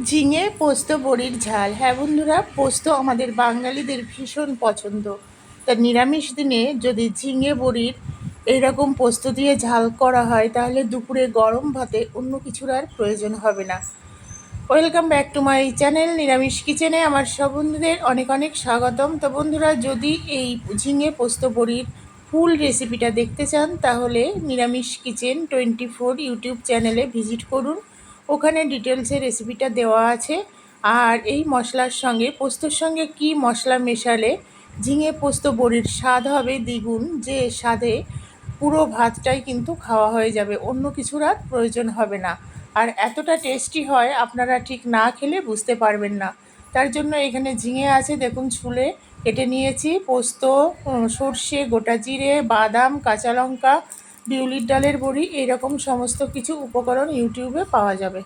ঝিঙে পোস্ত বড়ির ঝাল। হ্যাঁ বন্ধুরা, পোস্ত আমাদের বাঙালিদের ভীষণ পছন্দ। তা নিরামিষ দিনে যদি ঝিঙে বড়ির এইরকম পোস্ত দিয়ে ঝাল করা হয় তাহলে দুপুরে গরম ভাতে অন্য কিছুর আর প্রয়োজন হবে না। Welcome back to my channel নিরামিষ কিচেনে আমার সব বন্ধুদের অনেক অনেক স্বাগতম। তো বন্ধুরা, যদি এই ঝিঙে পোস্ত বড়ির ফুল রেসিপিটা দেখতে চান তাহলে নিরামিষ কিচেন 24 ইউটিউব চ্যানেলে ভিজিট করুন। ওখানে ডিটেলসে রেসিপিটা দেওয়া আছে। আর এই মশলার সঙ্গে পোস্তর সঙ্গে কি মশলা মেশালে ঝিঙে পোস্ত বড়ির স্বাদ হবে দ্বিগুণ, যে স্বাদে পুরো ভাতটাই কিন্তু খাওয়া হয়ে যাবে, অন্য কিছুর আর প্রয়োজন হবে না। আর এতটা টেস্টি হয় আপনারা ঠিক না খেলে বুঝতে পারবেন না। তার জন্য এখানে ঝিঙে আছে, দেখুন ছুলে কেটে নিয়েছি। পোস্ত, সর্ষে, গোটা জিরে, বাদাম, কাঁচা লঙ্কা, বিউলির ডালের বড়ি, এইরকম সমস্ত কিছু উপকরণ ইউটিউবে পাওয়া যাবে।